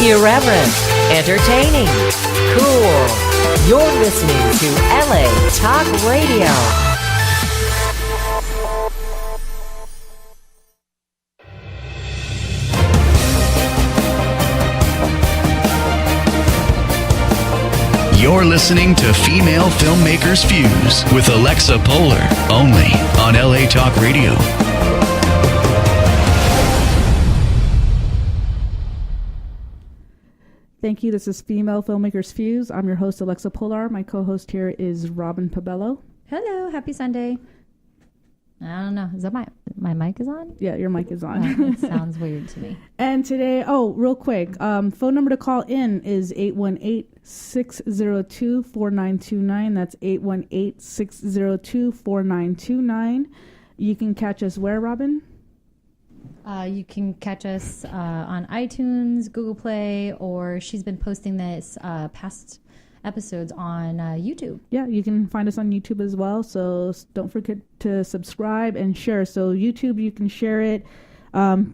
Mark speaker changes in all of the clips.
Speaker 1: Irreverent, entertaining, cool. You're listening to LA Talk Radio.
Speaker 2: You're listening to Female Filmmakers Fuse with Alexa Polar, only on LA Talk Radio.
Speaker 3: Thank you. This is Female Filmmakers Fuse. I'm your host, Alexa Polar. My co-host here is Robin Pabello.
Speaker 4: Hello. Happy Sunday. I don't know. Is that my mic is on?
Speaker 3: Yeah, your mic is on.
Speaker 4: Oh, it sounds weird to me.
Speaker 3: And today, real quick, phone number to call in is 818-602-4929. That's 818-602-4929. You can catch us where, Robin?
Speaker 4: You can catch us on iTunes, Google Play, or she's been posting this past episodes on YouTube.
Speaker 3: Yeah, you can find us on YouTube as well. So don't forget to subscribe and share. So YouTube, you can share it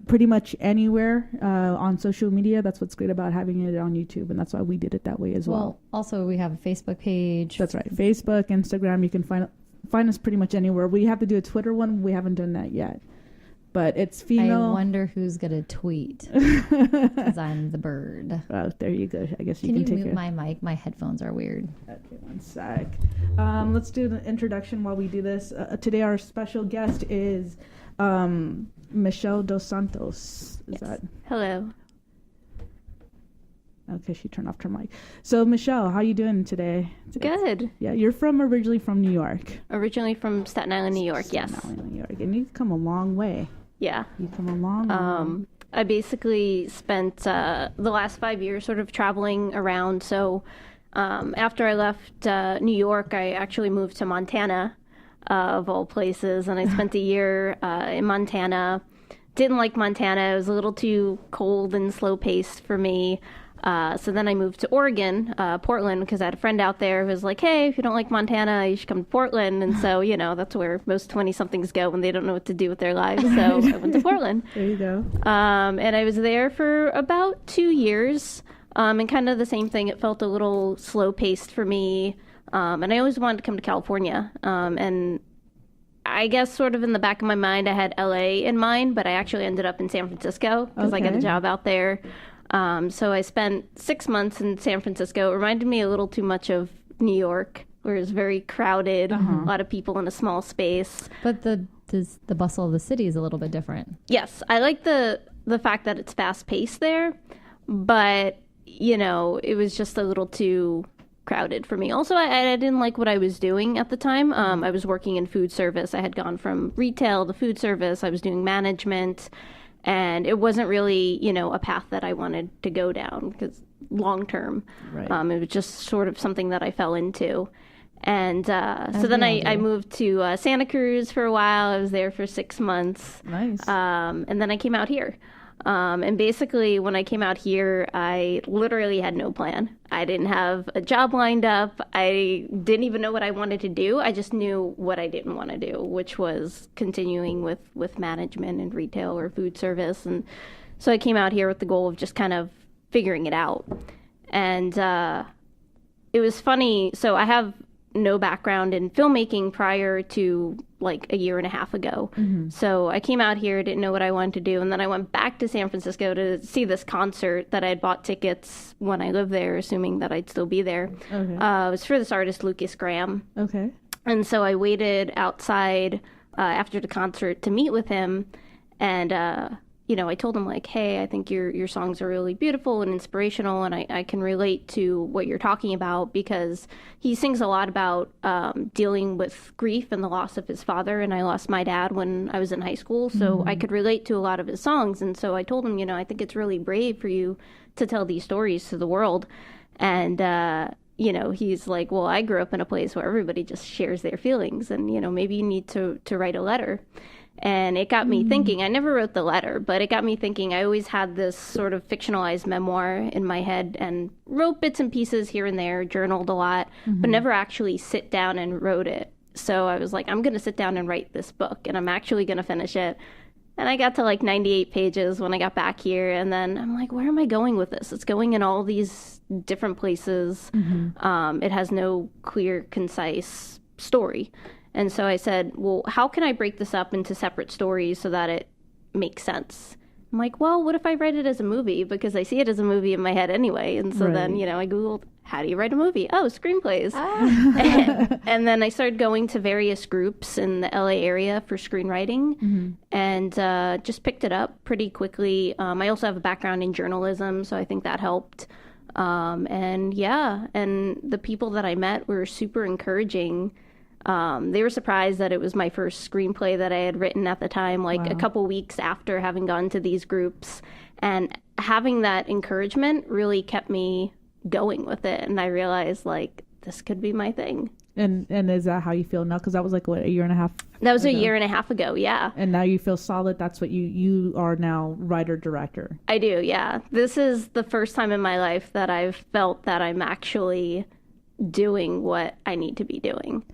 Speaker 3: pretty much anywhere on social media. That's what's great about having it on YouTube, and that's why we did it that way as well.
Speaker 4: Also, we have a Facebook page.
Speaker 3: That's right. Facebook, Instagram, you can find us pretty much anywhere. We have to do a Twitter one. We haven't done that yet. But it's female.
Speaker 4: I wonder who's going to tweet because I'm the bird.
Speaker 3: Oh, there you go. I guess you can take
Speaker 4: mute my mic? My headphones are weird.
Speaker 3: Okay, one sec. Let's do the introduction while we do this. Today our special guest is Michelle Dos Santos. Is that?
Speaker 5: Hello.
Speaker 3: Okay, she turned off her mic. So, Michelle, how you doing today?
Speaker 5: Good.
Speaker 3: Yeah, you're originally from New York.
Speaker 5: Originally from Staten Island, New York, yes.
Speaker 3: Staten Island, New York. And you've come a long way.
Speaker 5: Yeah.
Speaker 3: You've come a long way.
Speaker 5: I basically spent the last 5 years sort of traveling around. So after I left New York, I actually moved to Montana, of all places. And I spent a year in Montana. Didn't like Montana. It was a little too cold and slow-paced for me. So then I moved to Oregon, Portland, because I had a friend out there who was like, hey, if you don't like Montana, you should come to Portland. And so, that's where most 20-somethings go when they don't know what to do with their lives. So I went to Portland.
Speaker 3: There you go.
Speaker 5: And I was there for about 2 years. And kind of the same thing. It felt a little slow-paced for me. And I always wanted to come to California. And I guess sort of in the back of my mind, I had LA in mind, but I actually ended up in San Francisco because I got a job out there. So I spent 6 months in San Francisco. It reminded me a little too much of New York, where it's very crowded, a lot of people in a small space.
Speaker 4: But the bustle of the city is a little bit different.
Speaker 5: Yes, I like the fact that it's fast-paced there, but, it was just a little too crowded for me. Also, I didn't like what I was doing at the time. I was working in food service. I had gone from retail to food service. I was doing management. And it wasn't really, a path that I wanted to go down because long term, it was just sort of something that I fell into. And so then I moved to Santa Cruz for a while. I was there for 6 months.
Speaker 3: Nice.
Speaker 5: And then I came out here. And basically, when I came out here, I literally had no plan. I didn't have a job lined up. I didn't even know what I wanted to do. I just knew what I didn't want to do, which was continuing with management and retail or food service. And so I came out here with the goal of just kind of figuring it out. And it was funny. So I have no background in filmmaking prior to like a year and a half ago. Mm-hmm. So I came out here, didn't know what I wanted to do. And then I went back to San Francisco to see this concert that I had bought tickets when I lived there, assuming that I'd still be there. Okay. It was for this artist, Lucas Graham.
Speaker 3: Okay.
Speaker 5: And so I waited outside after the concert to meet with him. And, I told him like, hey, I think your songs are really beautiful and inspirational. And I can relate to what you're talking about because he sings a lot about dealing with grief and the loss of his father. And I lost my dad when I was in high school. So I could relate to a lot of his songs. And so I told him, I think it's really brave for you to tell these stories to the world. And, he's like, well, I grew up in a place where everybody just shares their feelings. And, maybe you need to write a letter. And it got me thinking. I never wrote the letter, but it got me thinking. I always had this sort of fictionalized memoir in my head and wrote bits and pieces here and there, journaled a lot, but never actually sit down and wrote it. So I was like, I'm going to sit down and write this book, and I'm actually going to finish it. And I got to like 98 pages when I got back here. And then I'm like, where am I going with this? It's going in all these different places. It has no clear, concise story. And so I said, well, how can I break this up into separate stories so that it makes sense? I'm like, well, what if I write it as a movie? Because I see it as a movie in my head anyway. And so then, I Googled, how do you write a movie? Oh, screenplays. And then I started going to various groups in the LA area for screenwriting and just picked it up pretty quickly. I also have a background in journalism, so I think that helped. And the people that I met were super encouraging. They were surprised that it was my first screenplay that I had written at the time, a couple weeks after having gone to these groups. And having that encouragement really kept me going with it. And I realized, this could be my thing.
Speaker 3: And is that how you feel now? Because that was a year and a half
Speaker 5: That was ago? A year and a half ago, yeah.
Speaker 3: And now you feel solid. That's what you are now, writer-director.
Speaker 5: I do, yeah. This is the first time in my life that I've felt that I'm actually doing what I need to be doing.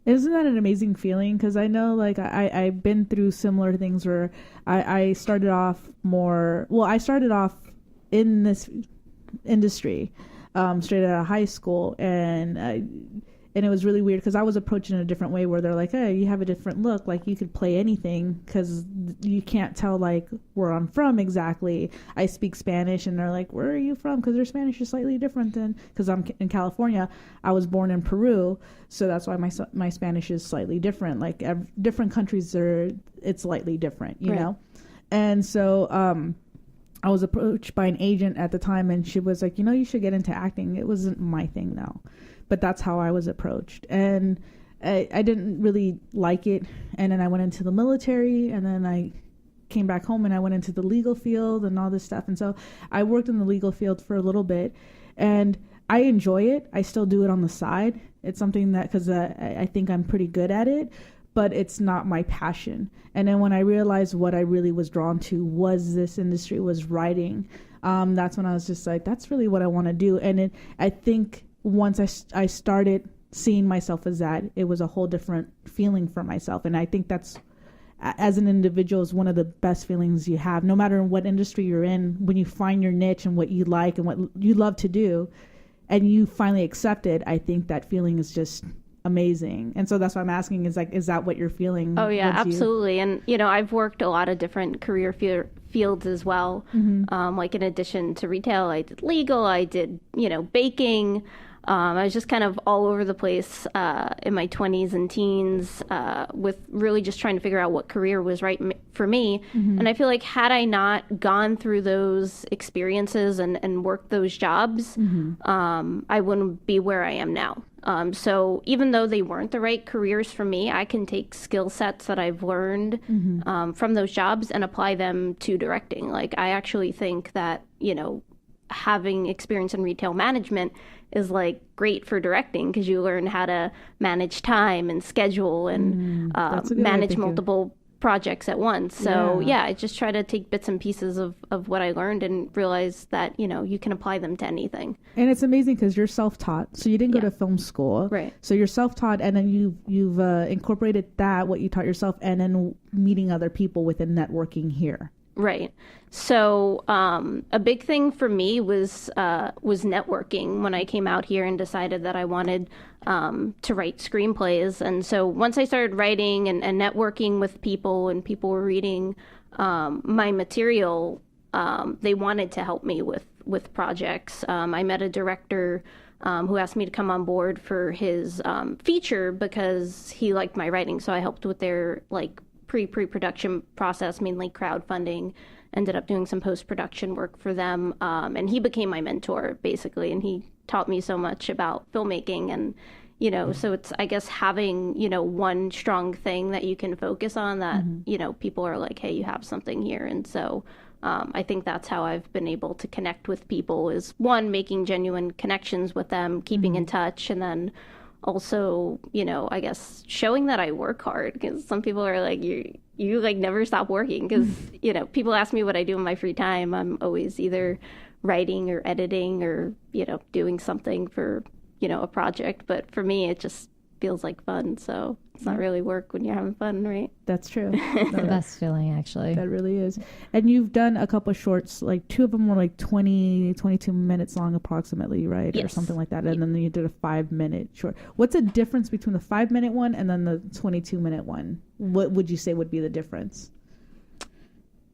Speaker 3: Isn't that an amazing feeling? Because I know, I've been through similar things where I started off I started off in this industry straight out of high school, and it was really weird because I was approached in a different way where they're like, hey, you have a different look, you could play anything, because you can't tell where I'm from exactly. I speak Spanish, and they're like, where are you from? Because their Spanish is slightly different than, because I'm in California. I was born in Peru, so that's why my Spanish is slightly different. Different countries it's slightly different, you know. And so I was approached by an agent at the time, and she was like, you should get into acting. It wasn't my thing, though. But that's how I was approached. And I didn't really like it. And then I went into the military, and then I came back home, and I went into the legal field and all this stuff. And so I worked in the legal field for a little bit, and I enjoy it. I still do it on the side. It's something that, because I think I'm pretty good at it, but it's not my passion. And then when I realized what I really was drawn to was this industry, was writing, that's when I was just like, that's really what I want to do. And I think once I started seeing myself as that, it was a whole different feeling for myself. And I think that's, as an individual, is one of the best feelings you have, no matter what industry you're in. When you find your niche and what you like and what you love to do, and you finally accept it, I think that feeling is just amazing. And so that's why I'm asking, is that what you're feeling?
Speaker 5: Oh yeah, absolutely. And I've worked a lot of different career fields as well. In addition to retail, I did legal, I did baking. I was just kind of all over the place in my 20s and teens with really just trying to figure out what career was right for me. And I feel like had I not gone through those experiences and worked those jobs, I wouldn't be where I am now. So even though they weren't the right careers for me, I can take skill sets that I've learned from those jobs and apply them to directing. I actually think that, having experience in retail management is great for directing, because you learn how to manage time and schedule and manage multiple projects at once. So I just try to take bits and pieces of what I learned and realize that, you can apply them to anything.
Speaker 3: And it's amazing because you're self-taught. So you didn't go to film school. Right. So you're self-taught, and then you've incorporated what you taught yourself, and then meeting other people within networking here.
Speaker 5: Right. So a big thing for me was networking when I came out here and decided that I wanted to write screenplays. And so once I started writing and networking with people, and people were reading my material, they wanted to help me with projects. I met a director who asked me to come on board for his feature because he liked my writing. So I helped with their pre-production process, mainly crowdfunding. Ended up doing some post-production work for them, and he became my mentor basically, and he taught me so much about filmmaking. And so it's, I guess, having one strong thing that you can focus on, that people are like, hey, you have something here. And so I think that's how I've been able to connect with people, is one, making genuine connections with them, keeping in touch, and then also, I guess showing that I work hard, because some people are like, you never stop working, because, people ask me what I do in my free time. I'm always either writing or editing or, doing something for, a project. But for me, it just feels like fun. So It's not really work when you're having fun, right?
Speaker 3: That's true.
Speaker 4: It's the best feeling, actually.
Speaker 3: That really is. And you've done a couple of shorts, like 2 of them were like 22 minutes long approximately, right?
Speaker 5: Yes.
Speaker 3: Or something like that. And then you did a 5-minute short. What's the difference between the 5-minute one and then the 22-minute one? What would you say would be the difference?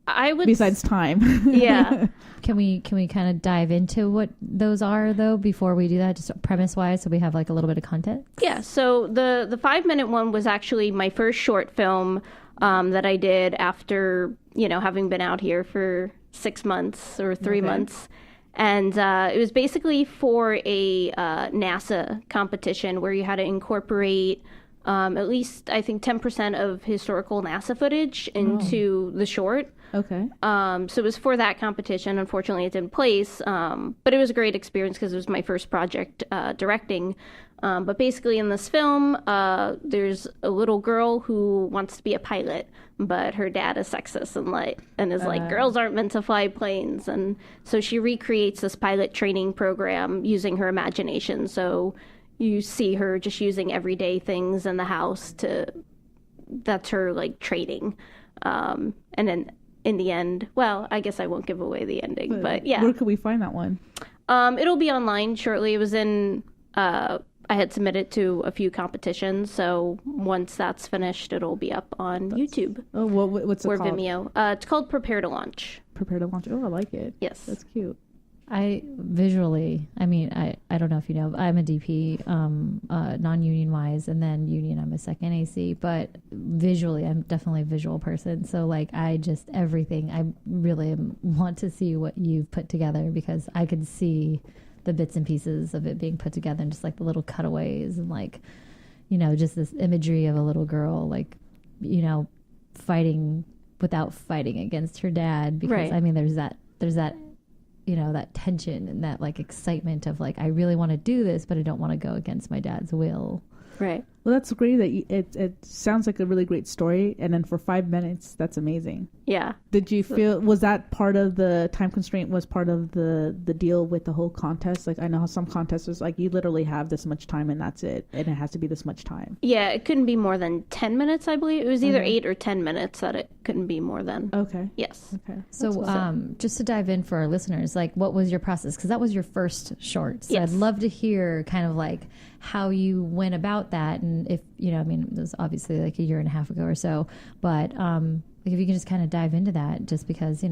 Speaker 5: I would
Speaker 3: Besides time.
Speaker 5: Yeah.
Speaker 4: Can we kind of dive into what those are, though, before we do that, just premise-wise, so we have like a little bit of content?
Speaker 5: Yeah, so the 5-minute one was actually my first short film that I did after, having been out here for 6 months or 3 months. And it was basically for a NASA competition where you had to incorporate at least, I think, 10% of historical NASA footage into the short.
Speaker 3: Okay.
Speaker 5: So it was for that competition. Unfortunately, it didn't place, but it was a great experience because it was my first project directing. But basically in this film, there's a little girl who wants to be a pilot, but her dad is sexist and is like, girls aren't meant to fly planes. And so she recreates this pilot training program using her imagination. So you see her just using everyday things in the house that's her like training. And then in the end, well, I guess I won't give away the ending, but yeah.
Speaker 3: Where could we find that one?
Speaker 5: It'll be online shortly. It was I had submitted to a few competitions, so once that's finished, it'll be up on YouTube.
Speaker 3: Oh, what's it
Speaker 5: or
Speaker 3: called?
Speaker 5: Vimeo. It's called Prepare to Launch.
Speaker 3: Prepare to Launch. Oh, I like it.
Speaker 5: Yes.
Speaker 3: That's cute.
Speaker 4: I don't know if you know, I'm a DP, non-union wise, and then union, I'm a second AC, but visually, I'm definitely a visual person. So like, everything, I really want to see what you've put together because I could see the bits and pieces of it being put together and just like the little cutaways and like, just this imagery of a little girl, like, fighting without fighting against her dad because
Speaker 5: right.
Speaker 4: I mean, there's that, that tension and that like excitement of like, I really want to do this, but I don't want to go against my dad's will.
Speaker 5: Right.
Speaker 3: Well, that's great that it sounds like a really great story. And then for 5 minutes, that's amazing.
Speaker 5: Yeah.
Speaker 3: Did you feel, was that part of the time constraint, was part of the deal with the whole contest? Like I know how some contests is like you literally have this much time and that's it. And it has to be this much time.
Speaker 5: Yeah, it couldn't be more than 10 minutes, I believe. It was either 8 or 10 minutes that it couldn't be more than.
Speaker 3: Okay.
Speaker 5: Yes.
Speaker 3: Okay.
Speaker 4: So just to dive in for our listeners, like what was your process? Because that was your first short. So
Speaker 5: yes.
Speaker 4: I'd love to hear kind of like how you went about that. And if, it was obviously like a year and a half ago or so, but if you can just kind of dive into that, just because,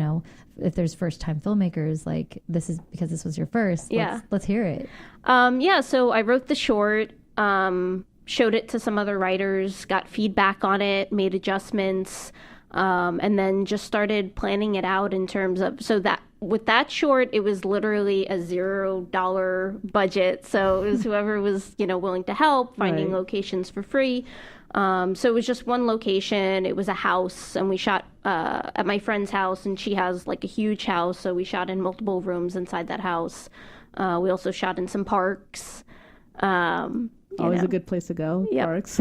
Speaker 4: if there's first time filmmakers, like this is because this was your first, let's hear it.
Speaker 5: So I wrote the short, showed it to some other writers, got feedback on it, made adjustments, and then just started planning it out in terms of, so that with that short, it was literally a $0 budget. So it was whoever was, willing to help, finding locations for free. So it was just one location. It was a house, and we shot at my friend's house, and she has like a huge house. So we shot in multiple rooms inside that house. We also shot in some parks.
Speaker 3: Always a good place to go.
Speaker 5: Yep.
Speaker 3: Parks.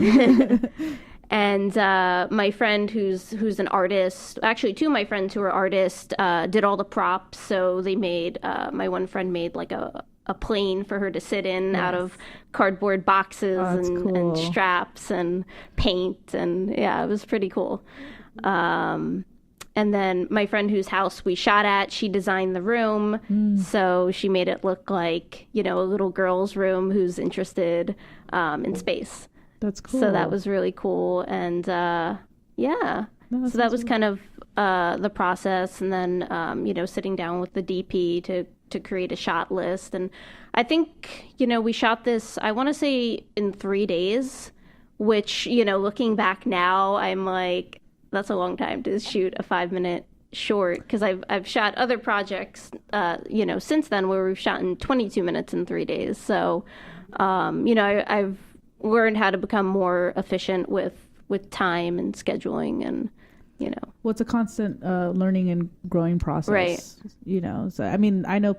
Speaker 5: And my friend who's an artist, actually 2 of my friends who are artists, did all the props. So they made, my one friend made like a plane for her to sit in out of cardboard boxes and straps and paint. And yeah, it was pretty cool. And then my friend whose house we shot at, she designed the room. So she made it look like, a little girl's room who's interested in space.
Speaker 3: That's cool.
Speaker 5: So that was really cool. And so that was kind of the process. And then, sitting down with the DP to create a shot list. And I think, we shot this, I want to say in 3 days, which, looking back now, I'm like, that's a long time to shoot a 5-minute short, because I've shot other projects, since then where we've shot in 22 minutes in 3 days. So, I've learned how to become more efficient with time and scheduling and,
Speaker 3: Well, it's a constant learning and growing process.
Speaker 5: Right.
Speaker 3: So, I mean, I know,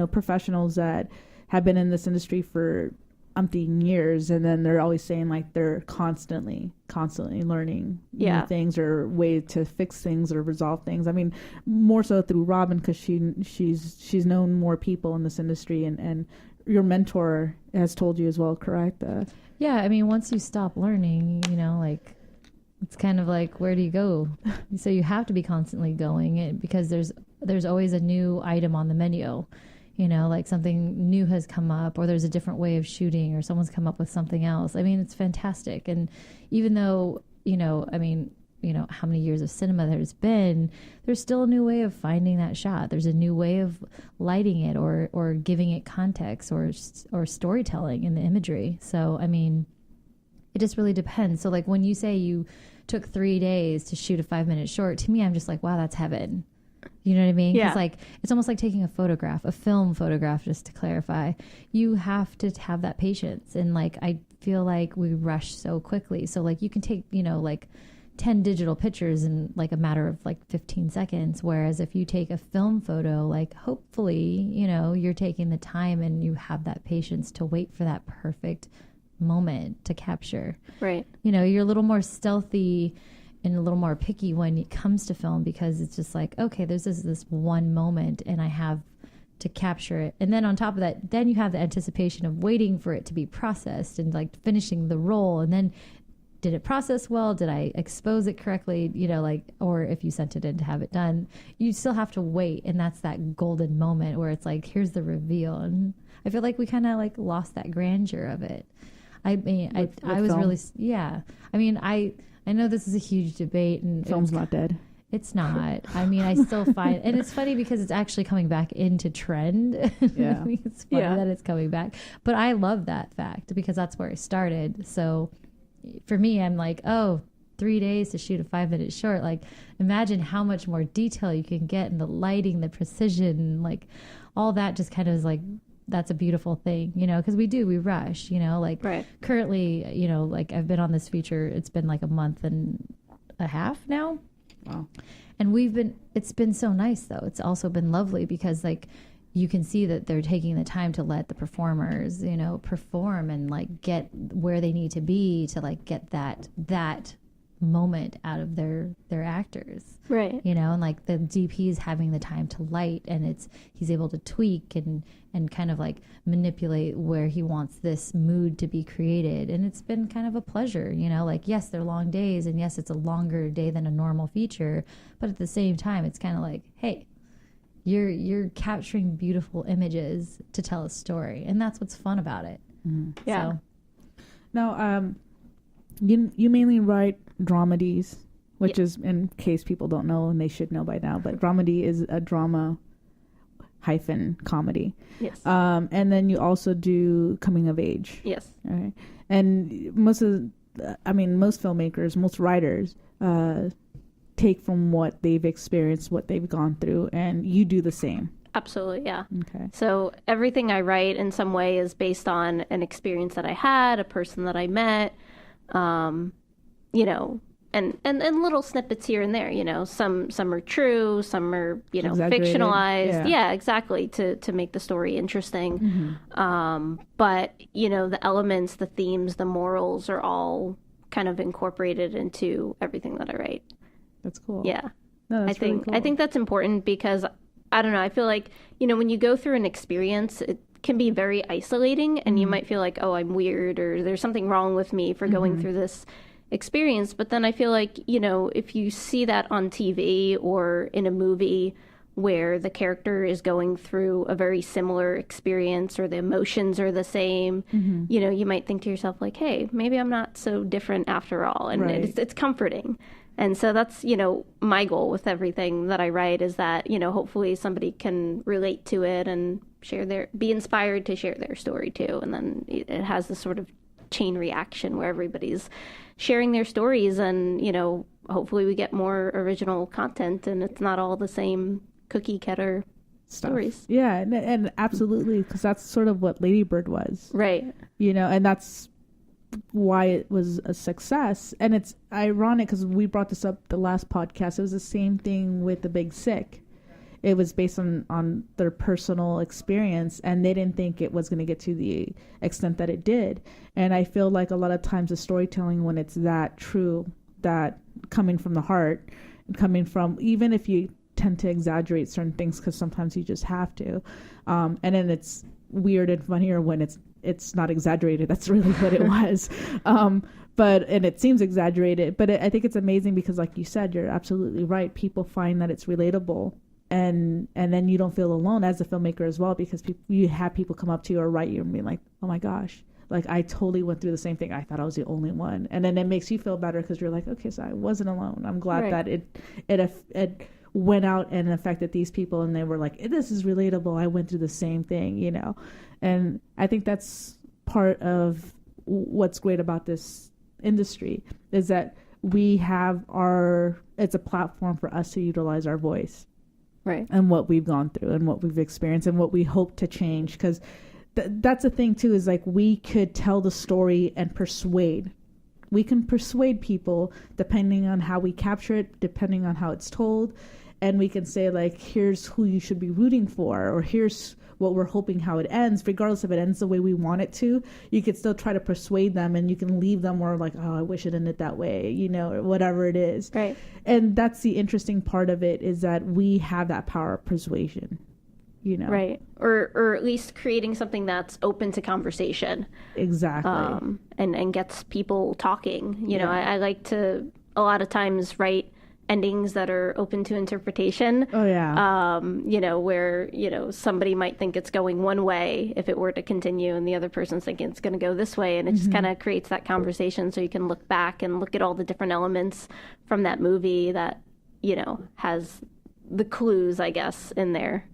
Speaker 3: professionals that have been in this industry for umpteen years, and then they're always saying like they're constantly learning new things or ways to fix things or resolve things. I mean, more so through Robin, because she's known more people in this industry and your mentor has told you as well, correct?
Speaker 4: Yeah, I mean, once you stop learning, like it's kind of like, where do you go? So you have to be constantly going, because there's always a new item on the menu. Like something new has come up, or there's a different way of shooting, or someone's come up with something else. I mean, it's fantastic. And even though, how many years of cinema there's been, there's still a new way of finding that shot. There's a new way of lighting it, or giving it context, or storytelling in the imagery. So, I mean, it just really depends. So like when you say you took 3 days to shoot a 5-minute short, to me, I'm just like, wow, that's heaven. You know what I mean?
Speaker 5: Yeah.
Speaker 4: It's like, it's almost like taking a film photograph, just to clarify. You have to have that patience. And like, I feel like we rush so quickly. So like you can take, like 10 digital pictures in like a matter of like 15 seconds. Whereas if you take a film photo, like hopefully, you're taking the time and you have that patience to wait for that perfect moment to capture.
Speaker 5: Right.
Speaker 4: You're a little more stealthy and a little more picky when it comes to film, because it's just like, okay, there's this one moment and I have to capture it. And then on top of that, then you have the anticipation of waiting for it to be processed and like finishing the roll. And then, did it process well? Did I expose it correctly? Or if you sent it in to have it done, you still have to wait. And that's that golden moment where it's like, here's the reveal. And I feel like we kind of like lost that grandeur of it. I mean, I was film. Really, yeah. I mean, I know this is a huge debate, and
Speaker 3: film's not dead.
Speaker 4: It's not. I mean, I still find, and it's funny because it's actually coming back into trend.
Speaker 3: Yeah.
Speaker 4: I mean, it's funny that it's coming back, but I love that fact because that's where it started. So for me, I'm like, 3 days to shoot a 5-minute short. Like, imagine how much more detail you can get in the lighting, the precision, like all that just kind of is like, that's a beautiful thing, because we rush, like
Speaker 5: right.
Speaker 4: Currently, like I've been on this feature, it's been like a month and a half now.
Speaker 3: Wow.
Speaker 4: And it's been so nice though. It's also been lovely because like you can see that they're taking the time to let the performers, perform and like get where they need to be to like get that moment out of their actors,
Speaker 5: right?
Speaker 4: And like the DP is having the time to light, and he's able to tweak and kind of like manipulate where he wants this mood to be created, and it's been kind of a pleasure, like yes, they're long days, and yes, it's a longer day than a normal feature, but at the same time it's kind of like, hey, you're capturing beautiful images to tell a story, and that's what's fun about it.
Speaker 3: Mm-hmm.
Speaker 5: Yeah.
Speaker 4: So.
Speaker 3: Now you mainly write dramedies, which is, in case people don't know, and they should know by now, but dramedy is a drama - comedy.
Speaker 5: Yes.
Speaker 3: And then you also do coming of age.
Speaker 5: Yes.
Speaker 3: All right. And most filmmakers, most writers, take from what they've experienced, what they've gone through, and you do the same.
Speaker 5: Absolutely, yeah.
Speaker 3: Okay.
Speaker 5: So everything I write in some way is based on an experience that I had, a person that I met, and little snippets here and there, some are true, some are, fictionalized. Yeah, exactly. To make the story interesting.
Speaker 3: Mm-hmm.
Speaker 5: But, the elements, the themes, the morals are all kind of incorporated into everything that I write.
Speaker 3: That's cool.
Speaker 5: Yeah.
Speaker 3: No, that's really cool.
Speaker 5: I think that's important because I don't know, I feel like, when you go through an experience, it can be very isolating and you might feel like, oh, I'm weird or there's something wrong with me for going through this experience. But then I feel like, if you see that on TV or in a movie where the character is going through a very similar experience or the emotions are the same, you might think to yourself like, hey, maybe I'm not so different after all. And
Speaker 3: right.
Speaker 5: it's comforting. And so that's, my goal with everything that I write is that, hopefully somebody can relate to it and be inspired to share their story too. And then it has this sort of chain reaction where everybody's sharing their stories and, hopefully we get more original content and it's not all the same cookie cutter stories.
Speaker 3: Yeah. And absolutely. Because that's sort of what Lady Bird was.
Speaker 5: Right.
Speaker 3: And that's why it was a success. And it's ironic because we brought this up the last podcast. It was the same thing with The Big Sick. It was based on their personal experience, and they didn't think it was going to get to the extent that it did. And I feel like a lot of times the storytelling, when it's that true, that coming from the heart, coming from, even if you tend to exaggerate certain things because sometimes you just have to, and then it's weird and funnier when it's not exaggerated. That's really what it was. And it seems exaggerated, but I think it's amazing because, like you said, you're absolutely right. People find that it's relatable, and then you don't feel alone as a filmmaker as well, because you have people come up to you or write you and be like, oh my gosh, like I totally went through the same thing. I thought I was the only one. And then it makes you feel better because you're like, okay, so I wasn't alone. I'm glad that it went out and affected these people, and they were like, this is relatable. I went through the same thing, you know? And I think that's part of what's great about this industry, is that we have it's a platform for us to utilize our voice,
Speaker 5: right,
Speaker 3: and what we've gone through and what we've experienced and what we hope to change. Because that's the thing too, is like we could tell the story and we can persuade people depending on how we capture it, depending on how it's told. And we can say, like, here's who you should be rooting for, or here's what we're hoping how it ends. Regardless if it ends the way we want it to, you could still try to persuade them, and you can leave them more like, oh, I wish it ended that way, you know, or whatever it is.
Speaker 5: Right.
Speaker 3: And that's the interesting part of it, is that we have that power of persuasion, you know.
Speaker 5: Right. Or at least creating something that's open to conversation.
Speaker 3: Exactly.
Speaker 5: And gets people talking. You know, I like to a lot of times write endings that are open to interpretation.
Speaker 3: Oh yeah.
Speaker 5: You know, where, you know, somebody might think it's going one way if it were to continue, and the other person's thinking it's going to go this way, and it just kind of creates that conversation, so you can look back and look at all the different elements from that movie that, you know, has the clues, I guess, in there.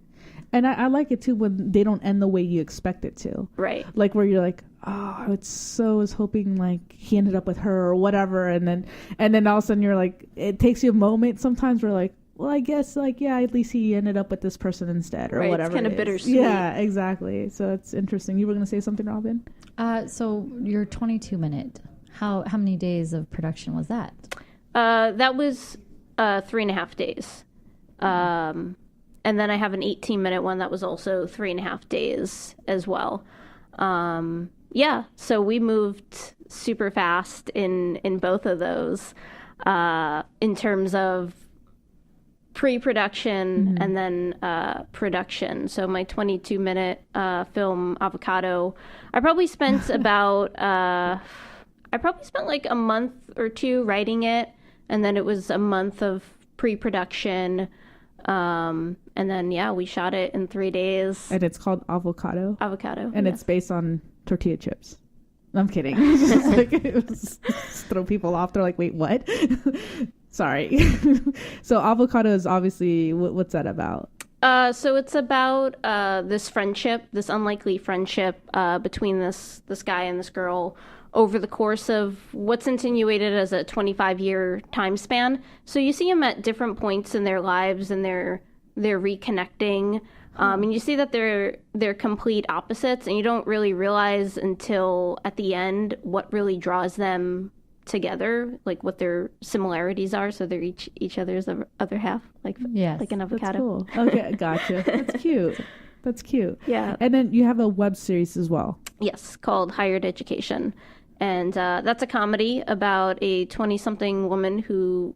Speaker 3: And I like it too when they don't end the way you expect it to.
Speaker 5: Right.
Speaker 3: Like where you're like, oh, I was hoping like he ended up with her or whatever, and then all of a sudden you're like, it takes you a moment sometimes where like, well, I guess like, yeah, at least he ended up with this person instead, or whatever.
Speaker 5: It's kind of bittersweet.
Speaker 3: Yeah, exactly. So it's interesting. You were going to say something, Robin?
Speaker 4: So your 22-minute, how many days of production was that?
Speaker 5: That was 3.5 days. And then I have an 18-minute one that was also 3.5 days as well. Yeah, so we moved super fast in both of those, in terms of pre-production and then production. So my 22-minute film Avocado, I probably spent like a month or two writing it, and then it was a month of pre-production. And then, we shot it in 3 days.
Speaker 3: And it's called Avocado. And
Speaker 5: yes.
Speaker 3: it's based on tortilla chips. I'm kidding. It was just throw people off. They're like, wait, what? Sorry. So Avocado is obviously, what's that about?
Speaker 5: So it's about this friendship, this unlikely friendship between this guy and this girl over the course of what's insinuated as a 25-year time span. So you see them at different points in their lives, and they're reconnecting. And you see that they're complete opposites, and you don't really realize until at the end what really draws them together, like what their similarities are. So they're each other's other half, like an avocado.
Speaker 3: That's cool. Okay, gotcha. That's cute.
Speaker 5: Yeah.
Speaker 3: And then you have a web series as well.
Speaker 5: Yes, called Higher Education. And that's a comedy about a 20-something woman who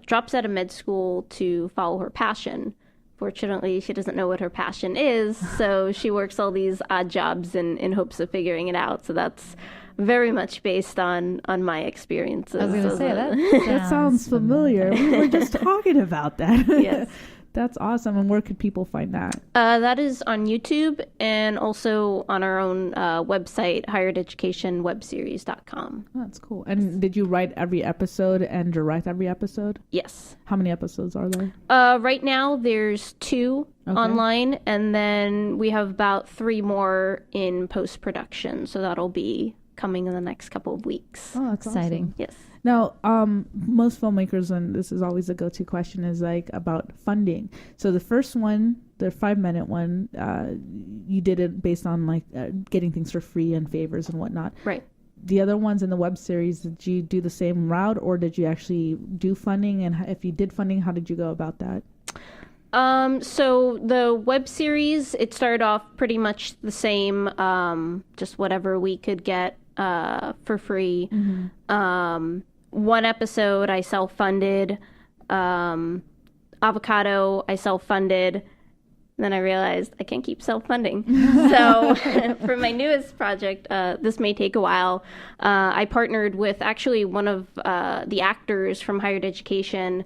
Speaker 5: drops out of med school to follow her passion. Fortunately, she doesn't know what her passion is, so she works all these odd jobs in hopes of figuring it out. So that's very much based on my experiences.
Speaker 4: I was going to say that.
Speaker 3: That sounds familiar. We were just talking about that.
Speaker 5: Yes.
Speaker 3: That's awesome. And where could people find that?
Speaker 5: That is on YouTube, and also on our own website, highereducationwebseries.com.
Speaker 3: Oh, that's cool. And did you write every episode and direct every episode?
Speaker 5: Yes.
Speaker 3: How many episodes are there?
Speaker 5: Right now, there's 2 online, and then we have about 3 more in post-production. So that'll be coming in the next couple of weeks.
Speaker 3: Oh, that's
Speaker 4: exciting.
Speaker 3: Awesome.
Speaker 5: Yes.
Speaker 3: Now, most filmmakers, and this is always a go-to question, is like about funding. So the first one, the 5-minute one, you did it based on like getting things for free and favors and whatnot.
Speaker 5: Right.
Speaker 3: The other ones in the web series, did you do the same route, or did you actually do funding? And if you did funding, how did you go about that?
Speaker 5: So the web series, it started off pretty much the same, just whatever we could get for free. Mm-hmm. 1 episode I self-funded. Avocado I self-funded. And then I realized I can't keep self-funding. So for my newest project, This May Take a While, I partnered with actually one of the actors from Higher Education,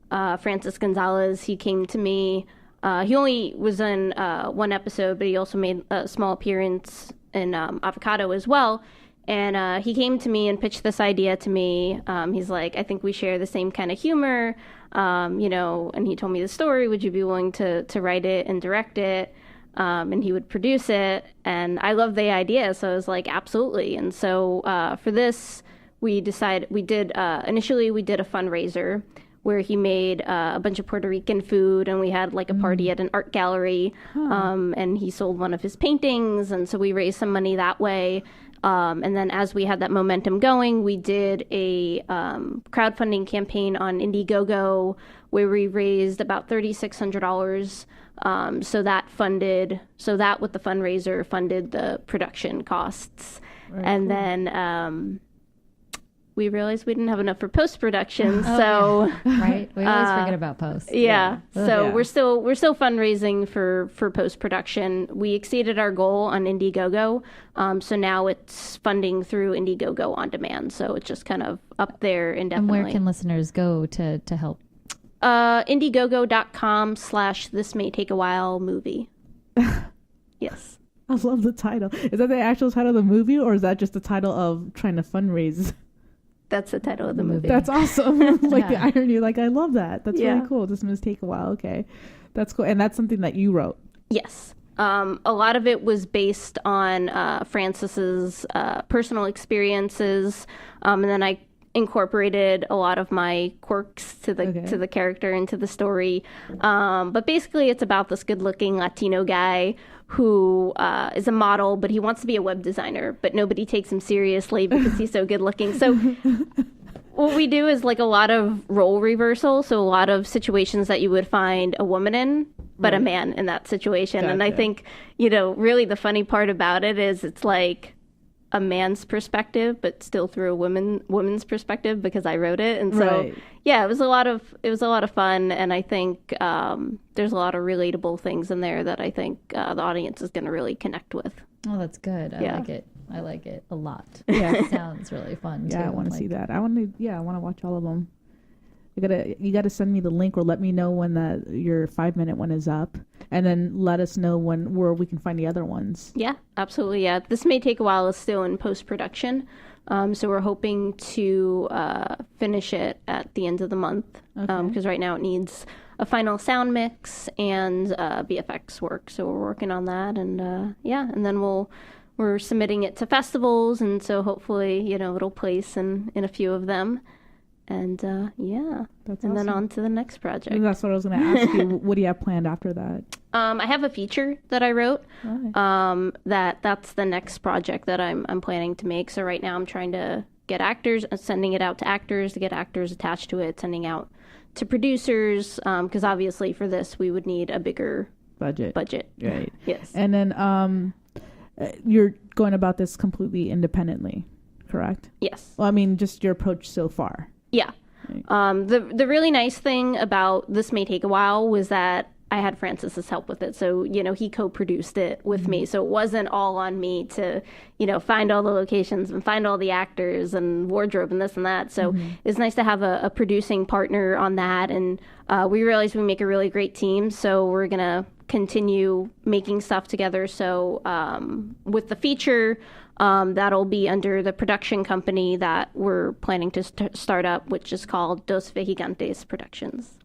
Speaker 5: Francis Gonzalez. He came to me. He only was in one episode, but he also made a small appearance in Avocado as well. And he came to me and pitched this idea to me. He's like, I think we share the same kind of humor, and he told me the story. Would you be willing to write it and direct it? And he would produce it. And I loved the idea. So I was like, absolutely. And so for this, initially we did a fundraiser where he made a bunch of Puerto Rican food, and we had like a party at an art gallery, and he sold one of his paintings. And so we raised some money that way. And then as we had that momentum going, we did a crowdfunding campaign on Indiegogo where we raised about $3,600. So that with the fundraiser funded the production costs. Very and cool. Then we realized we didn't have enough for post-production.
Speaker 4: Right. We always forget about post.
Speaker 5: So we're still fundraising for post-production. We exceeded our goal on Indiegogo. So now it's funding through Indiegogo on demand. So it's just kind of up there indefinitely.
Speaker 4: And where can listeners go to help?
Speaker 5: Indiegogo.com/thismaytakeawhile-movie. Yes.
Speaker 3: I love the title. Is that the actual title of the movie, or is that just the title of trying to fundraise?
Speaker 5: That's the title of the movie.
Speaker 3: That's awesome. The irony. I love that. That's really cool. This must take a while. Okay. That's cool. And that's something that you wrote.
Speaker 5: Yes. A lot of it was based on Francis's personal experiences. And then I incorporated a lot of my quirks to the character and to the story. But basically it's about this good-looking Latino guy who is a model, but he wants to be a web designer, but nobody takes him seriously because he's so good looking. So what we do is a lot of role reversal. So a lot of situations that you would find a woman in, but a man in that situation. Gotcha. And I think, really the funny part about it is it's like a man's perspective, but still through a woman's perspective because I wrote it. And so, it was a lot of fun. And I think there's a lot of relatable things in there that I think the audience is going to really connect with.
Speaker 4: Oh, that's good. I like it a lot. Yeah, it sounds really fun.
Speaker 3: Yeah,
Speaker 4: too.
Speaker 3: I want to see that. I want to watch all of them. You gotta send me the link or let me know when your 5-minute one is up, and then let us know where we can find the other ones.
Speaker 5: Yeah, absolutely. Yeah, This May Take a While is still in post-production, so we're hoping to finish it at the end of the month, because right now it needs a final sound mix and VFX work. So we're working on that, and and then we're submitting it to festivals, and so hopefully it'll place in a few of them. And that's awesome. Then on to the next project.
Speaker 3: That's what I was going to ask you. What do you have planned after that?
Speaker 5: I have a feature that I wrote. That's the next project that I'm planning to make. So right now I'm trying to get actors, sending it out to actors to get actors attached to it, sending out to producers, because obviously for this we would need a bigger budget.
Speaker 3: Right.
Speaker 5: Yes.
Speaker 3: And then you're going about this completely independently, correct?
Speaker 5: Yes.
Speaker 3: Well, I mean, just your approach so far.
Speaker 5: Yeah. Right. The really nice thing about This May Take a While was that I had Francis's help with it. So, he co-produced it with me. So it wasn't all on me to, find all the locations and find all the actors and wardrobe and this and that. So it's nice to have a producing partner on that. And we realized we make a really great team. So we're going to continue making stuff together. So with the feature, that'll be under the production company that we're planning to start up, which is called Dos Vejigantes Productions.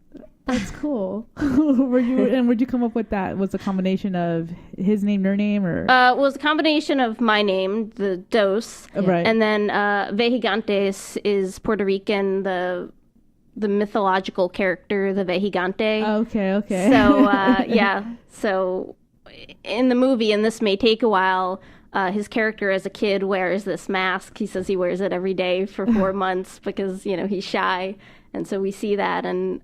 Speaker 3: That's cool. Where'd you come up with that? Was it a combination of his name, your name, or?
Speaker 5: It was a combination of my name, the Dos, and then Vejigantes is Puerto Rican, the mythological character, the Vejigante.
Speaker 3: Okay.
Speaker 5: So so in the movie, and This May Take a While, his character as a kid wears this mask. He says he wears it every day for 4 months because, he's shy. And so we see that. And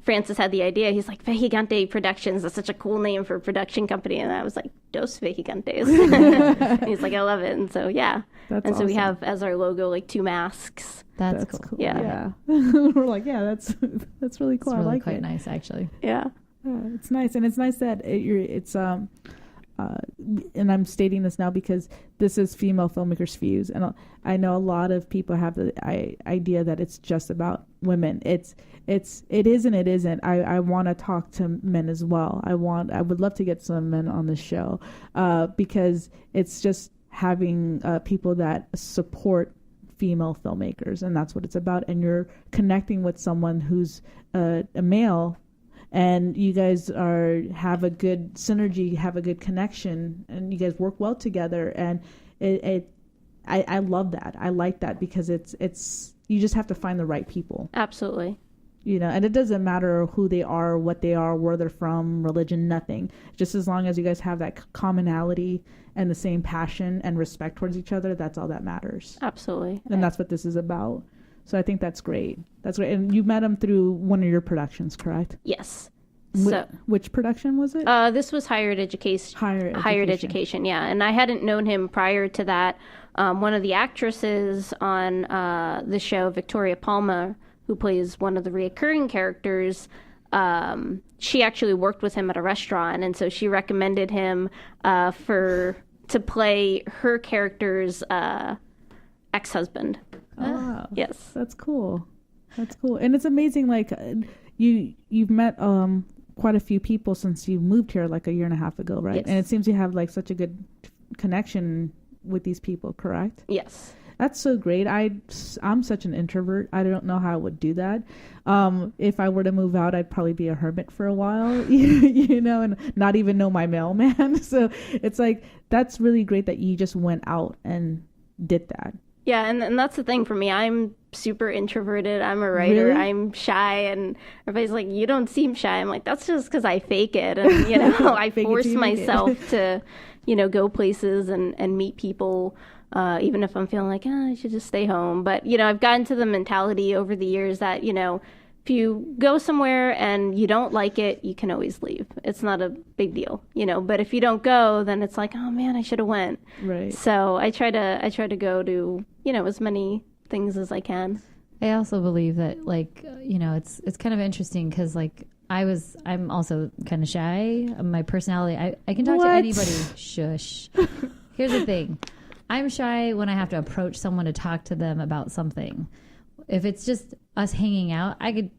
Speaker 5: Francis had the idea. He's like, Vejigante Productions. That's such a cool name for a production company. And I was like, Dos Vejigantes. And he's like, I love it. And so,
Speaker 3: That's
Speaker 5: and so
Speaker 3: awesome.
Speaker 5: we have as our logo, 2 masks.
Speaker 4: That's cool.
Speaker 5: Yeah.
Speaker 3: We're like, that's really cool.
Speaker 4: It's really
Speaker 3: I like
Speaker 4: quite
Speaker 3: it.
Speaker 4: nice, actually.
Speaker 5: Yeah.
Speaker 3: It's nice, and it's nice that and I'm stating this now because this is Female Filmmakers Fuse, and I know a lot of people have the idea that it's just about women. It is and it isn't. I want to talk to men as well. I would love to get some men on the show, because it's just having people that support female filmmakers, and that's what it's about. And you're connecting with someone who's a male, and you guys have a good synergy, have a good connection, and you guys work well together. And I love that. I like that because it's you just have to find the right people.
Speaker 5: Absolutely.
Speaker 3: And it doesn't matter who they are, what they are, where they're from, religion, nothing. Just as long as you guys have that commonality and the same passion and respect towards each other, that's all that matters.
Speaker 5: Absolutely.
Speaker 3: And that's what this is about. So I think that's great. That's great. And you met him through one of your productions, correct?
Speaker 5: Yes.
Speaker 3: So, which production was it?
Speaker 5: This was Hired Education. Hired Education, yeah. And I hadn't known him prior to that. One of the actresses on the show, Victoria Palmer, who plays one of the reoccurring characters, she actually worked with him at a restaurant, and so she recommended him to play her character's ex-husband.
Speaker 3: Oh, wow.
Speaker 5: Yes.
Speaker 3: That's cool. And it's amazing, like, you've met quite a few people since you moved here like a year and a half ago, right?
Speaker 5: Yes.
Speaker 3: And it seems you have like such a good connection with these people, correct?
Speaker 5: Yes.
Speaker 3: That's so great. I'm such an introvert. I don't know how I would do that. If I were to move out, I'd probably be a hermit for a while, and not even know my mailman. So it's like, that's really great that you just went out and did that.
Speaker 5: Yeah, and that's the thing for me. I'm super introverted. I'm a writer.
Speaker 3: Really?
Speaker 5: I'm shy, and everybody's like, "You don't seem shy." I'm like, "That's just because I fake it." And I force myself to, go places and meet people, even if I'm feeling like, I should just stay home. But I've gotten to the mentality over the years that if you go somewhere and you don't like it, you can always leave. It's not a big deal, But if you don't go, then it's like, oh man, I should have went.
Speaker 3: Right.
Speaker 5: So I try to go to as many things as I can.
Speaker 4: I also believe that, like, it's kind of interesting because, like, I'm also kind of shy. My personality, I can talk to anybody. Shush. Here's the thing. I'm shy when I have to approach someone to talk to them about something. If it's just us hanging out, I could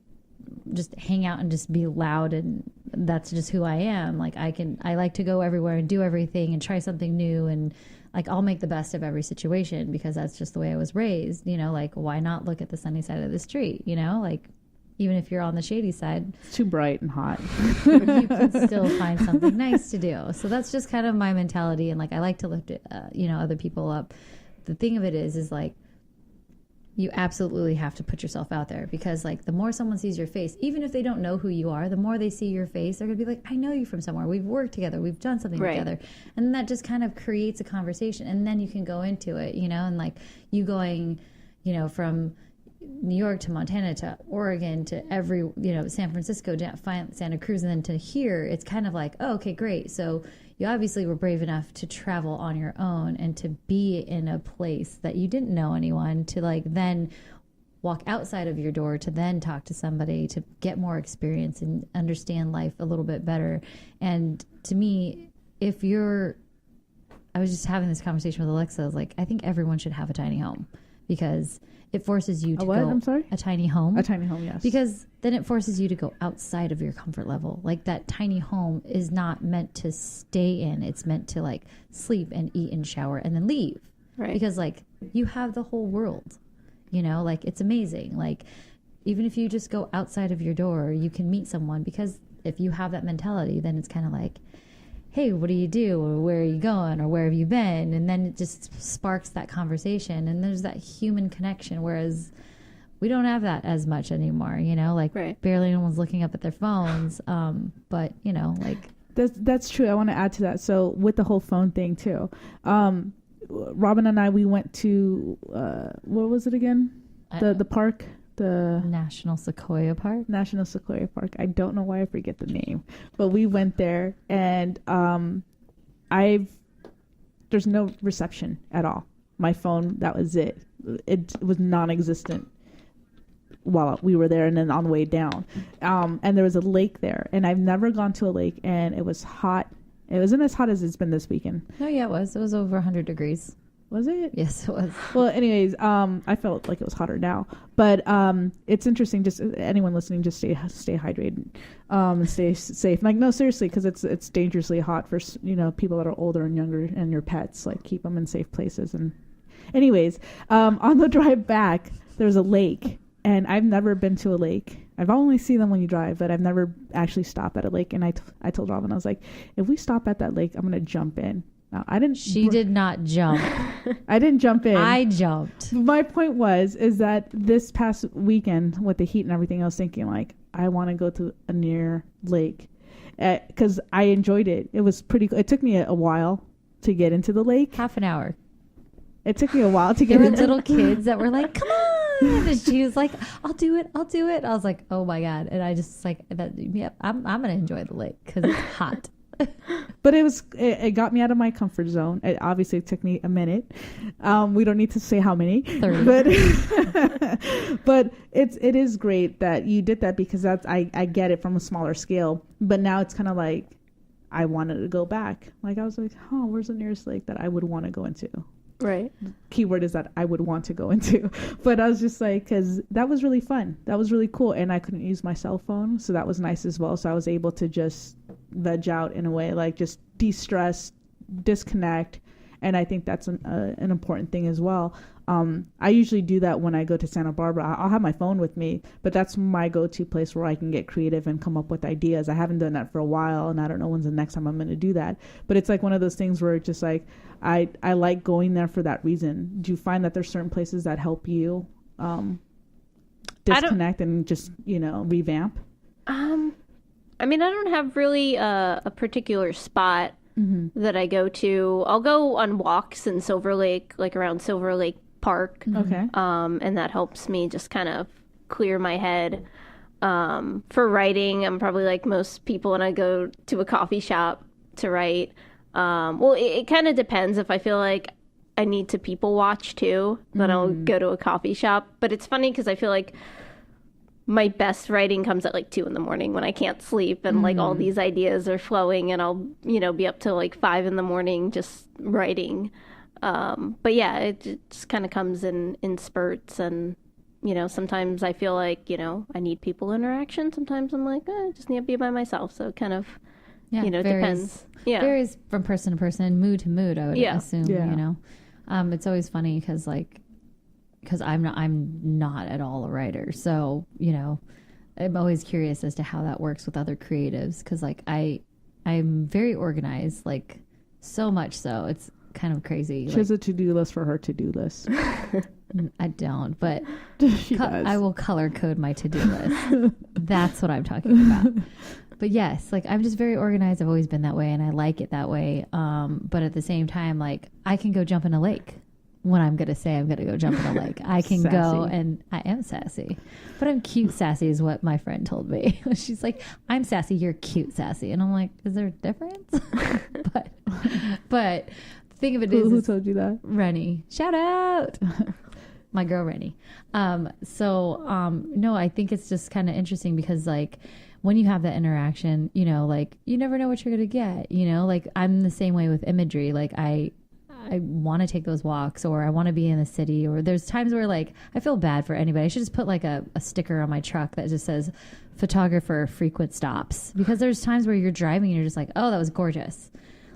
Speaker 4: just hang out and just be loud, and that's just who I am. Like, I like to go everywhere and do everything and try something new, and like, I'll make the best of every situation because that's just the way I was raised. Like, why not look at the sunny side of the street? Like, even if you're on the shady side,
Speaker 3: it's too bright and hot.
Speaker 4: You can still find something nice to do. So that's just kind of my mentality, and like, I like to lift other people up. The thing of it is like, you absolutely have to put yourself out there because, like, the more someone sees your face, even if they don't know who you are, the more they see your face, they're going to be like, I know you from somewhere. We've worked together. We've done something together. And that just kind of creates a conversation. And then you can go into it, and like, you going, from New York to Montana to Oregon to every, San Francisco, Santa Cruz, and then to here, it's kind of like, oh, okay, great. So you obviously were brave enough to travel on your own and to be in a place that you didn't know anyone, to like then walk outside of your door, to then talk to somebody, to get more experience and understand life a little bit better. And to me, I was just having this conversation with Alexa. I was like, I think everyone should have a tiny home because it forces you to go.
Speaker 3: I'm sorry?
Speaker 4: A tiny home.
Speaker 3: A tiny home, yes.
Speaker 4: Because then it forces you to go outside of your comfort level. Like, that tiny home is not meant to stay in. It's meant to, like, sleep and eat and shower and then leave.
Speaker 5: Right.
Speaker 4: Because, like, you have the whole world. Like, it's amazing. Like, even if you just go outside of your door, you can meet someone. Because if you have that mentality, then it's kind of like, hey, what do you do? Or where are you going? Or where have you been? And then it just sparks that conversation. And there's that human connection, whereas we don't have that as much anymore, like barely anyone's looking up at their phones. But, like.
Speaker 3: That's true. I want to add to that. So with the whole phone thing too, Robin and I, we went to, what was it again? The park? The
Speaker 4: National Sequoia Park.
Speaker 3: I don't know why I forget the name, but we went there, and there's no reception at all. My phone, that was it. It was non-existent. while we were there and then on the way down. And there was a lake there, and I've never gone to a lake, and it was hot. It wasn't as hot as it's been this weekend.
Speaker 4: Oh yeah, it was over 100 degrees.
Speaker 3: Was it?
Speaker 4: Yes, it was.
Speaker 3: Well, anyways, I felt like it was hotter now, but it's interesting. Just anyone listening, just stay hydrated, stay safe. Like, no, seriously, because it's dangerously hot for people that are older and younger, and your pets. Like, keep them in safe places. And anyways, on the drive back, there's a lake, and I've never been to a lake. I've only seen them when you drive, but I've never actually stopped at a lake. And I told Robin, I was like, if we stop at that lake, I'm gonna jump in. No, I didn't.
Speaker 4: She did not jump.
Speaker 3: I didn't jump in.
Speaker 4: I jumped.
Speaker 3: My point is that this past weekend with the heat and everything, I was thinking like, I want to go to a near lake because I enjoyed it. It was pretty. It took me a while to get into the lake.
Speaker 4: Half an hour.
Speaker 3: It took me a while to get.
Speaker 4: There were little kids that were like, "Come on!" And she was like, "I'll do it. I'll do it." I was like, "Oh my god!" And I just like that. Yeah, I'm gonna enjoy the lake because it's hot.
Speaker 3: But it got me out of my comfort zone. It obviously took me a minute. We don't need to say how many,
Speaker 4: 30.
Speaker 3: but it is great that you did that because I get it from a smaller scale. But now it's kind of like I wanted to go back. Like I was like, oh, where's the nearest lake that I would want to go into?
Speaker 5: Right.
Speaker 3: Keyword is that I would want to go into. But I was just like, because that was really fun. That was really cool. And I couldn't use my cell phone. So that was nice as well. So I was able to just veg out in a way, like just de-stress, disconnect. And I think that's an important thing as well. I usually do that when I go to Santa Barbara. I'll have my phone with me, but that's my go-to place where I can get creative and come up with ideas. I haven't done that for a while, and I don't know when's the next time I'm going to do that. But it's like one of those things where it's just like, I like going there for that reason. Do you find that there's certain places that help you disconnect and just, revamp?
Speaker 5: I mean, I don't have really a particular spot that I go to. I'll go on walks in Silver Lake, like around Silver Lake Park.
Speaker 3: Okay.
Speaker 5: And that helps me just kind of clear my head. For writing, I'm probably like most people when I go to a coffee shop to write. Well, it kind of depends. If I feel like I need to people watch too, then I'll go to a coffee shop. But it's funny because I feel like my best writing comes at like 2 a.m. when I can't sleep and like all these ideas are flowing, and I'll, be up till like 5 a.m. just writing. But yeah, it just kind of comes in spurts, and, sometimes I feel like, I need people interaction. Sometimes I'm like, I just need to be by myself. So it kind of, depends. Yeah.
Speaker 4: Varies from person to person, mood to mood, I would assume, It's always funny because I'm not at all a writer. So, I'm always curious as to how that works with other creatives. Cause like I'm very organized, like so much so it's kind of crazy.
Speaker 3: She has a to-do list for her to-do list.
Speaker 4: I don't, but
Speaker 3: she does.
Speaker 4: I will color code my to-do list. That's what I'm talking about. But yes, like I'm just very organized. I've always been that way and I like it that way. But at the same time, like I can go jump in a lake. When I'm going to say I'm going to go jump in a lake, I can go, and I am sassy, but I'm cute sassy is what my friend told me. She's like, I'm sassy, you're cute sassy. And I'm like, is there a difference? but the thing of it is,
Speaker 3: who told you that?
Speaker 4: Rennie. Shout out. My girl, Rennie. No, I think it's just kind of interesting because like, when you have that interaction, like you never know what you're going to get, like I'm the same way with imagery. Like I want to take those walks, or I want to be in the city, or there's times where like I feel bad for anybody. I should just put like a sticker on my truck that just says photographer frequent stops, because there's times where you're driving and you're just like, oh, that was gorgeous.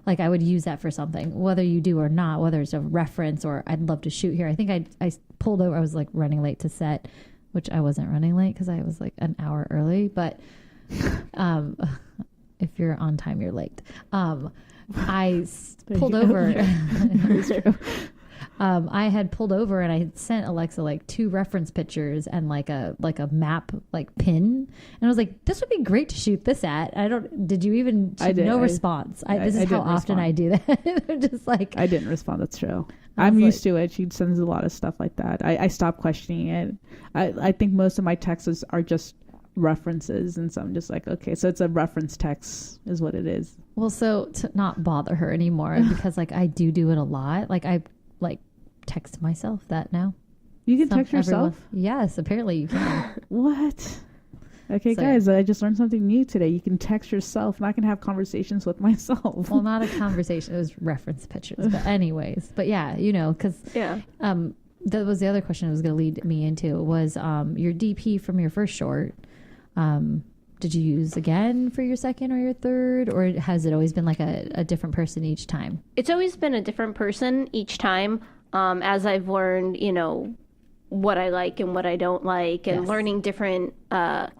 Speaker 4: Like I would use that for something, whether you do or not, whether it's a reference or I'd love to shoot here. I think I pulled over. I was like running late to set, which I wasn't running late because I was like an hour early, but if you're on time, you're late. I pulled over. I had pulled over and I had sent Alexa like 2 reference pictures and like a map like pin, and I was like, this would be great to shoot this at. Did you even? I did. No response. This is how often I do that. I'm just like,
Speaker 3: I didn't respond. That's true. I'm used to it. She sends a lot of stuff like that. I stopped questioning it. I think most of my texts are just references, and so I'm just like, okay, so it's a reference text is what it is.
Speaker 4: Well, so to not bother her anymore, because like I do it a lot. Like I like text myself that now.
Speaker 3: You can text yourself?
Speaker 4: Yes, apparently you can.
Speaker 3: What? Okay,
Speaker 4: So,
Speaker 3: guys, I just learned something new today. You can text yourself, and I can have conversations with myself.
Speaker 4: Well, not a conversation. It was reference pictures. But anyways, but yeah, you know, because that was the other question it was going to lead me into was your DP from your first short. Did you use again for your second or your third, or has it always been like a different person each time?
Speaker 5: It's always been a different person each time. As I've learned, you know, what I like and what I don't like, and learning different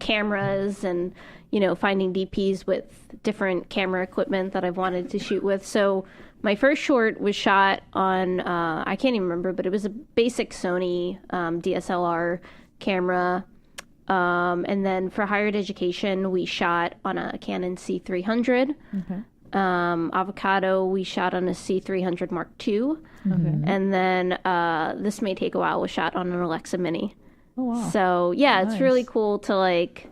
Speaker 5: cameras, and, you know, finding DPs with different camera equipment that I've wanted to shoot with. So my first short was shot on, I can't even remember, but it was a basic Sony DSLR camera. And then for higher education, we shot on a Canon C300. Okay. Avocado, we shot on a C300 Mark II. Okay. And then This May Take a While was shot on an Alexa Mini. Oh, wow. So, yeah, nice. It's really cool to, like,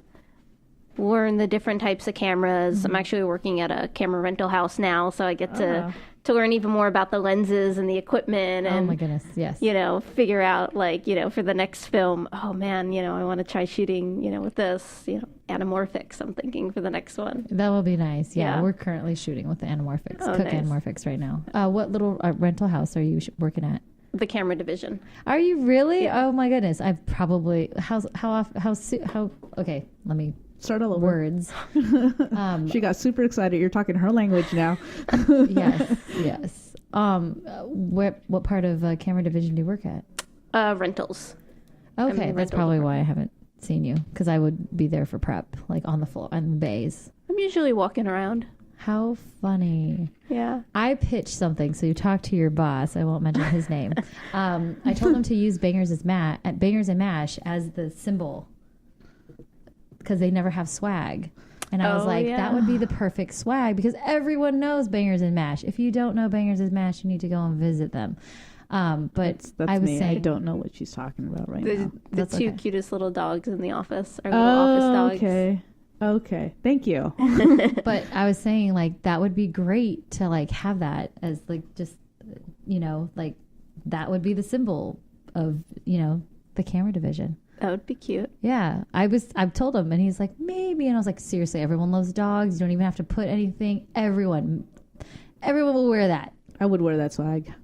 Speaker 5: learn the different types of cameras. I'm actually working at a camera rental house now, so I get to learn even more about the lenses and the equipment. And,
Speaker 4: oh, my goodness, yes.
Speaker 5: You know, figure out, like, you know, for the next film, oh, man, you know, I want to try shooting, you know, with this, you know, anamorphics, I'm thinking, for the next one.
Speaker 4: That will be nice. Yeah, we're currently shooting with the anamorphics, Cook nice. Anamorphics right now. What little rental house are you working at?
Speaker 5: The camera division.
Speaker 4: Are you really? Yeah. Oh, my goodness. I've probably, how okay, let me
Speaker 3: start all over.
Speaker 4: Words.
Speaker 3: She got super excited. You're talking her language now.
Speaker 4: Yes. What part of camera division do you work at?
Speaker 5: Rentals.
Speaker 4: Okay, that's probably why I haven't seen you, because I would be there for prep, like on the floor, on the bays.
Speaker 5: I'm usually walking around.
Speaker 4: How funny.
Speaker 5: Yeah.
Speaker 4: I pitched something, so you talk to your boss. I won't mention his name. I told him to use Bangers and Mash as the symbol, because they never have swag. And I was like, that would be the perfect swag, because everyone knows Bangers and Mash. If you don't know Bangers and Mash, you need to go and visit them. But
Speaker 3: that's
Speaker 4: I was
Speaker 3: me.
Speaker 4: saying,
Speaker 3: I don't know what she's talking about right now.
Speaker 5: The two cutest little dogs in the office are little office dogs.
Speaker 3: Okay. Thank you.
Speaker 4: But I was saying, like, that would be great to, like, have that as, like, just, you know, like, that would be the symbol of, you know, the camera division.
Speaker 5: That would be cute.
Speaker 4: Yeah. I've told him, and he's like, maybe. And I was like, seriously, everyone loves dogs. You don't even have to put anything. Everyone will wear that.
Speaker 3: I would wear that swag.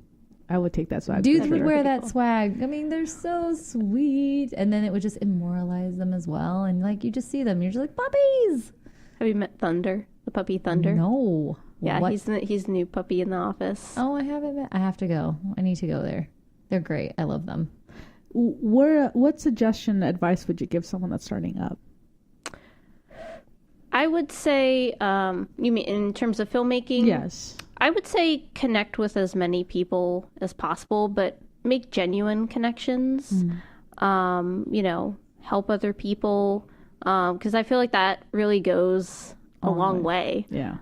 Speaker 3: I would take that swag.
Speaker 4: Dudes would wear that swag. I mean, they're so sweet. And then it would just immortalize them as well. And, like, you just see them. You're just like, puppies.
Speaker 5: Have you met Thunder? The puppy Thunder?
Speaker 4: No.
Speaker 5: Yeah, what? He's the new puppy in the office.
Speaker 4: Oh, I haven't met. I have to go. I need to go there. They're great. I love them.
Speaker 3: What suggestion, advice would you give someone that's starting up?
Speaker 5: I would say, you mean in terms of filmmaking?
Speaker 3: Yes. I
Speaker 5: would say connect with as many people as possible, but make genuine connections. You know, help other people, because I feel like that really goes a long way.
Speaker 3: Yeah.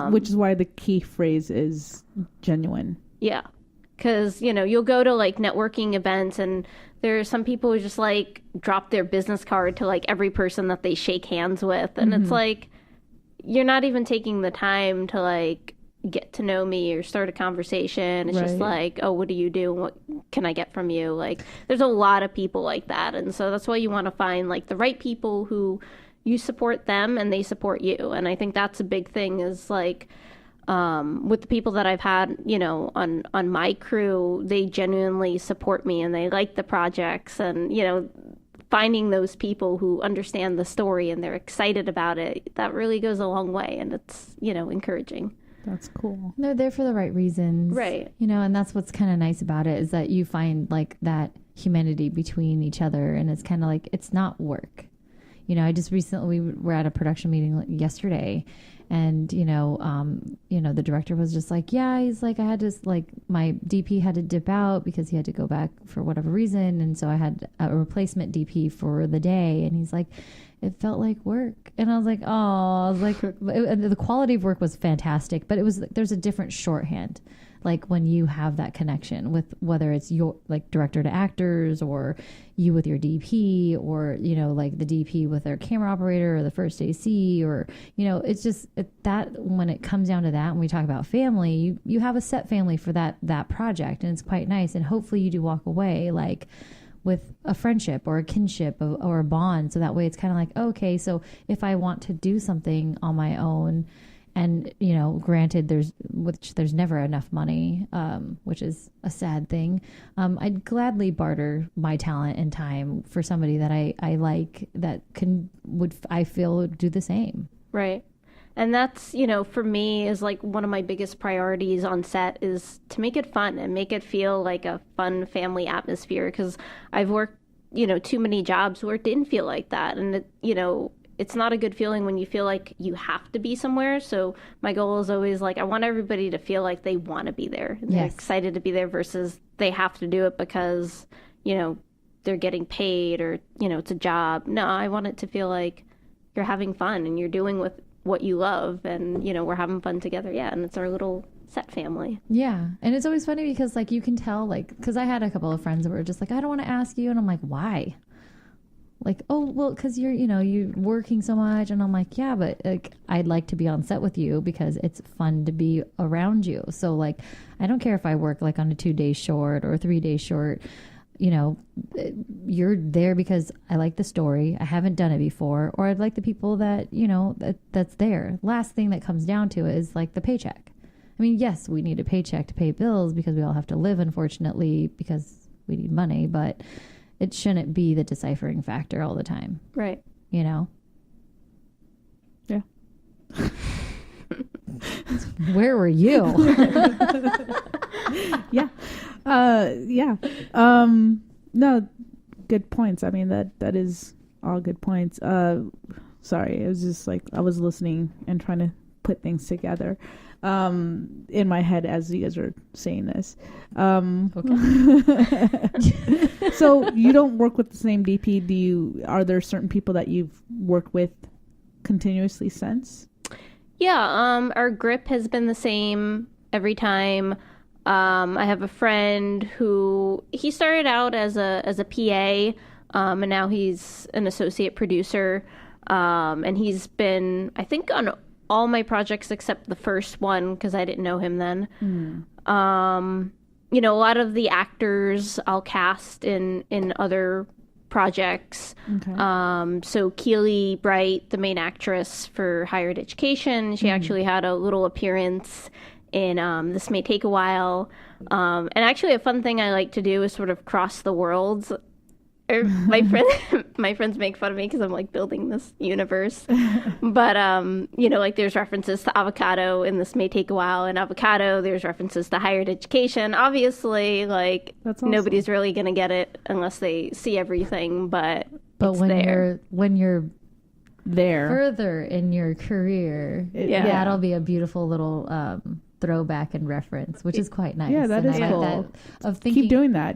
Speaker 3: Which is why the key phrase is genuine.
Speaker 5: Yeah. Because, you know, you'll go to, like, networking events, and there are some people who just, like, drop their business card to, like, every person that they shake hands with. And it's like, you're not even taking the time to, like, get to know me or start a conversation. It's just like, oh, what do you do? What can I get from you? Like, there's a lot of people like that. And so that's why you want to find, like, the right people who you support them and they support you. And I think that's a big thing is, like, with the people that I've had, you know, on my crew, they genuinely support me and they like the projects, and, you know, finding those people who understand the story and they're excited about it, that really goes a long way, and it's, you know, encouraging.
Speaker 3: That's cool.
Speaker 4: They're there for the right reasons.
Speaker 5: Right.
Speaker 4: You know, and that's what's kind of nice about it, is that you find, like, that humanity between each other, and it's kind of like, it's not work. You know, I just recently, we were at a production meeting yesterday, and, you know, the director was just like, yeah, he's like, I had to, like, my DP had to dip out because he had to go back for whatever reason. And so I had a replacement DP for the day. And he's like, it felt like work. And I was like, oh, I was like, the quality of work was fantastic, but there's a different shorthand. Like, when you have that connection with, whether it's your, like, director to actors, or you with your DP, or, you know, like the DP with their camera operator, or the first AC, or, you know, it's just that when it comes down to that, when we talk about family, you have a set family for that project, and it's quite nice. And hopefully you do walk away, like, with a friendship or a kinship or a bond. So that way it's kind of like, okay, so if I want to do something on my own, and, you know, granted, there's never enough money, which is a sad thing. I'd gladly barter my talent and time for somebody that I like, that I feel would do the same.
Speaker 5: Right. And that's, you know, for me is like one of my biggest priorities on set is to make it fun and make it feel like a fun family atmosphere. Because I've worked, you know, too many jobs where it didn't feel like that. And, it's not a good feeling when you feel like you have to be somewhere. So my goal is always like, I want everybody to feel like they want to be there. And they're excited to be there versus they have to do it because, you know, they're getting paid or, you know, it's a job. No, I want it to feel like you're having fun and you're doing with what you love and, you know, we're having fun together. Yeah. And it's our little set family.
Speaker 4: Yeah. And it's always funny because like you can tell, like, because I had a couple of friends that were just like, I don't want to ask you. And I'm like, why? Like, oh, well, because you're working so much. And I'm like, yeah, but like, I'd like to be on set with you because it's fun to be around you. So like, I don't care if I work like on a 2-day short or a 3-day short, you know, you're there because I like the story. I haven't done it before, or I'd like the people that, you know, that's there. Last thing that comes down to it is like the paycheck. I mean, yes, we need a paycheck to pay bills because we all have to live, unfortunately, because we need money, but it shouldn't be the deciphering factor all the time.
Speaker 5: Right.
Speaker 4: You know?
Speaker 3: Yeah.
Speaker 4: Where were you?
Speaker 3: Yeah. Yeah. No, good points. I mean, that is all good points. Sorry. It was just like, I was listening and trying to put things together, in my head as you guys are saying this. Okay. So you don't work with the same DP. Are there certain people that you've worked with continuously since?
Speaker 5: Yeah. Our grip has been the same every time. I have a friend who he started out as a PA, and now he's an associate producer. And he's been, I think, on all my projects except the first one because I didn't know him then. You know, a lot of the actors I'll cast in other projects. Okay. So Keely Bright, the main actress for Higher Education, she actually had a little appearance in This May Take a While. And actually a fun thing I like to do is sort of cross the worlds. My friends make fun of me because I'm like building this universe. But, you know, like there's references to Avocado in This May Take a While. And Avocado, there's references to Higher Education. Obviously, like nobody's really going to get it unless they see everything. But it's
Speaker 4: when you're
Speaker 3: there
Speaker 4: further in your career, that'll be a beautiful little throwback and reference, which is quite nice.
Speaker 3: Yeah, that is cool. Like that,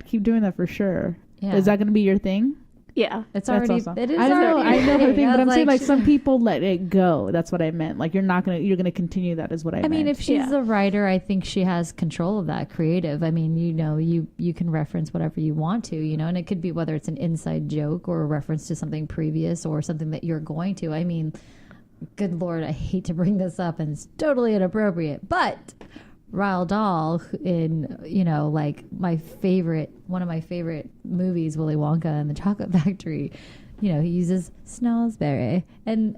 Speaker 3: keep doing that for sure. Yeah. Is that going to be your thing?
Speaker 5: Yeah,
Speaker 4: it's already.
Speaker 3: Awesome.
Speaker 4: It is.
Speaker 3: I know her thing, but I'm saying like
Speaker 4: she,
Speaker 3: some people let it go. That's what I meant. Like you're gonna continue that. Is what I meant.
Speaker 4: I mean, if she's a writer, I think she has control of that creative. I mean, you know, you can reference whatever you want to, you know, and it could be whether it's an inside joke or a reference to something previous or something that you're going to. I mean, good Lord, I hate to bring this up, and it's totally inappropriate, but Roald Dahl in, you know, like one of my favorite movies, Willy Wonka and the Chocolate Factory, you know, he uses Snowsberry, and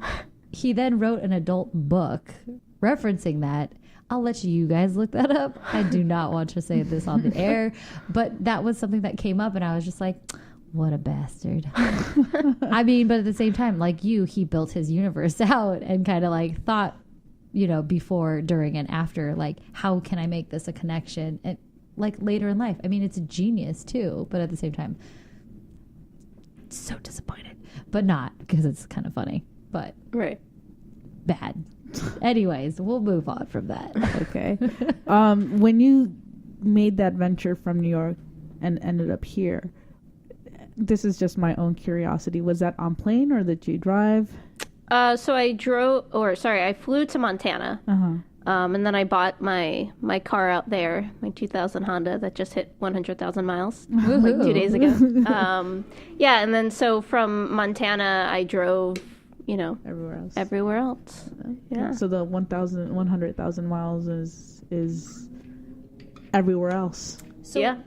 Speaker 4: he then wrote an adult book referencing that. I'll let you guys look that up. I do not want to say this on the air, but that was something that came up and I was just like, what a bastard. I mean, but at the same time, like he built his universe out and kind of like thought, you know, before, during, and after, like, how can I make this a connection? And like later in life, I mean, it's a genius too, but at the same time, so disappointed, but not because it's kind of funny, but
Speaker 5: right,
Speaker 4: bad. Anyways, we'll move on from that.
Speaker 3: Okay. When you made that venture from New York and ended up here, this is just my own curiosity. Was that on plane or did you drive?
Speaker 5: So I flew to Montana, and then I bought my car out there, my 2000 Honda that just hit 100,000 miles like 2 days ago. Yeah, and then so from Montana I drove, you know, everywhere else. Yeah.
Speaker 3: So the 100,000 miles is everywhere else.
Speaker 5: Yeah,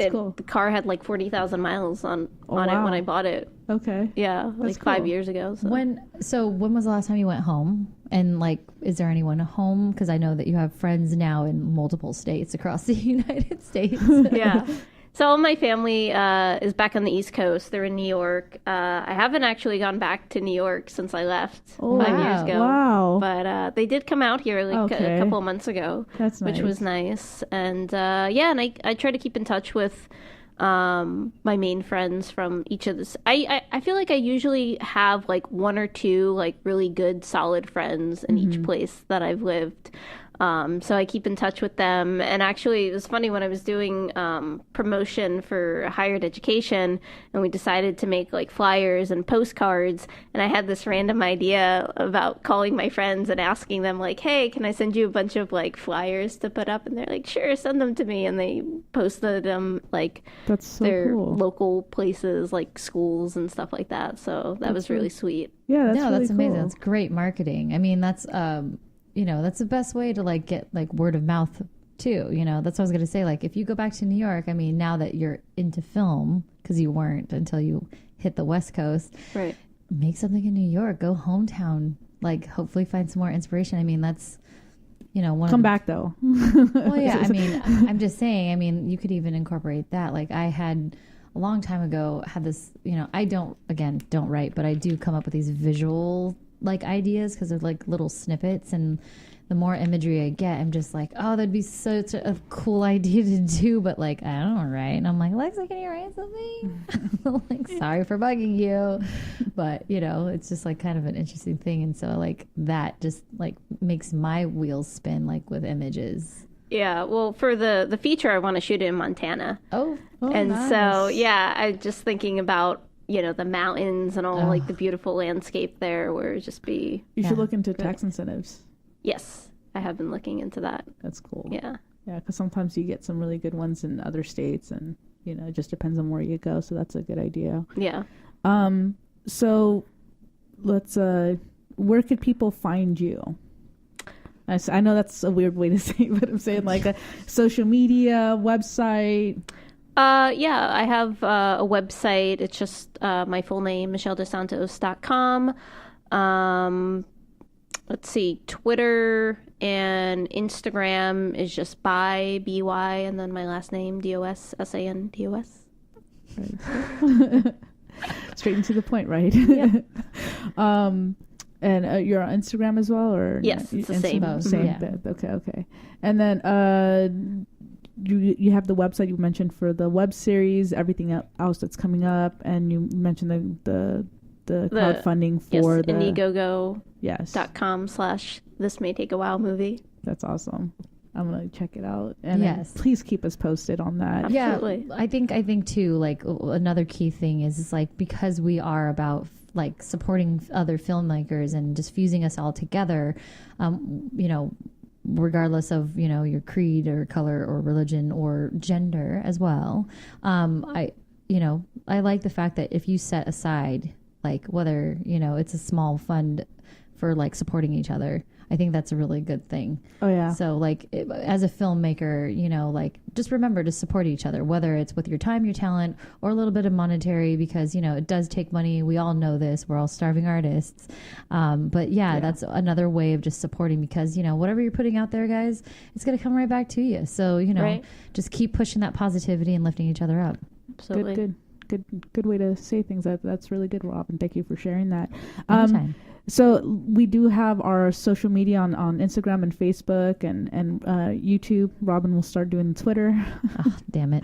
Speaker 3: cool.
Speaker 5: The car had like 40,000 miles on it when I bought it.
Speaker 3: Okay.
Speaker 5: Yeah,
Speaker 3: That's
Speaker 5: like 5
Speaker 3: cool.
Speaker 5: years ago. So.
Speaker 4: When was the last time you went home? And like, is there anyone home? Because I know that you have friends now in multiple states across the United States.
Speaker 5: Yeah. So all my family is back on the East Coast. They're in New York. I haven't actually gone back to New York since I left 5 years ago.
Speaker 3: Wow.
Speaker 5: But they did come out here like a couple of months ago.
Speaker 3: That's nice.
Speaker 5: Which was nice. And and I try to keep in touch with my main friends from each of this. I feel like I usually have like one or two like really good solid friends in each place that I've lived. So I keep in touch with them. And actually, it was funny when I was doing promotion for higher education, and we decided to make like flyers and postcards. And I had this random idea about calling my friends and asking them like, "Hey, can I send you a bunch of like flyers to put up?" And they're like, "Sure, send them to me." And they posted them like
Speaker 3: That's so
Speaker 5: their
Speaker 3: cool.
Speaker 5: local places, like schools and stuff like that. So that was really sweet.
Speaker 3: Yeah, that's
Speaker 4: No,
Speaker 3: really
Speaker 4: that's amazing.
Speaker 3: cool.
Speaker 4: That's great marketing. I mean, that's that's the best way to like get like word of mouth too. That's what I was gonna say. Like, if you go back to New York, I mean, now that you're into film, because you weren't until you hit the West Coast,
Speaker 5: Right.
Speaker 4: make something in New York. Go hometown. Like, hopefully find some more inspiration. I mean, that's one.
Speaker 3: Come back though.
Speaker 4: Well, yeah. I mean, I'm just saying. I mean, you could even incorporate that. Like, I had a long time ago had this. I don't write, but I do come up with these visual like ideas because they're like little snippets, and the more imagery I get, I'm just like, oh, that'd be such a cool idea to do, but like I don't write. And I'm like, Alexa, can you write something? Like, sorry for bugging you, but it's just like kind of an interesting thing, and so like that just like makes my wheels spin like with images.
Speaker 5: Yeah, well, for the feature, I want to shoot it in Montana.
Speaker 4: Oh,
Speaker 5: and
Speaker 3: nice.
Speaker 5: so yeah, I'm just thinking about the mountains and all like the beautiful landscape there, where it'd just be.
Speaker 3: You should look into tax incentives.
Speaker 5: Yes, I have been looking into that.
Speaker 3: That's cool.
Speaker 5: Yeah.
Speaker 3: Yeah, because sometimes you get some really good ones in other states, and it just depends on where you go. So that's a good idea.
Speaker 5: Yeah.
Speaker 3: So let's. Where could people find you? I know that's a weird way to say it, but I'm saying like a social media, website.
Speaker 5: Yeah, I have a website. It's just my full name, michelledosantos.com. Let's see, Twitter and Instagram is just by and then my last name, DOSSANTOS.
Speaker 3: Right. Straight and to the point, right?
Speaker 5: Yeah.
Speaker 3: And you're on Instagram as well, or
Speaker 5: Yes, it's the same.
Speaker 3: Same
Speaker 4: Yeah.
Speaker 3: bit. Okay. And then you have the website you mentioned for the web series, everything else that's coming up, and you mentioned the crowdfunding for the
Speaker 5: Indiegogo.com/this may take a while movie.
Speaker 3: That's awesome. I'm gonna check it out, and
Speaker 4: Yes.
Speaker 3: please keep us posted on that.
Speaker 5: Absolutely.
Speaker 4: Yeah, I think too, like another key thing is like, because we are about like supporting other filmmakers and just fusing us all together, regardless of your creed or color or religion or gender as well. I like the fact that if you set aside like whether it's a small fund for like supporting each other, I think that's a really good thing.
Speaker 3: Oh yeah.
Speaker 4: So like as a filmmaker, like just remember to support each other, whether it's with your time, your talent, or a little bit of monetary, because it does take money. We all know this. We're all starving artists. But yeah, that's another way of just supporting, because whatever you're putting out there, guys, it's gonna come right back to you. So
Speaker 5: Right.
Speaker 4: just keep pushing that positivity and lifting each other up.
Speaker 5: Absolutely.
Speaker 3: Good way to say things. That's really good, Rob, and thank you for sharing that.
Speaker 4: Anytime.
Speaker 3: So we do have our social media on Instagram and Facebook and YouTube. Robin will start doing Twitter.
Speaker 4: Oh, damn it.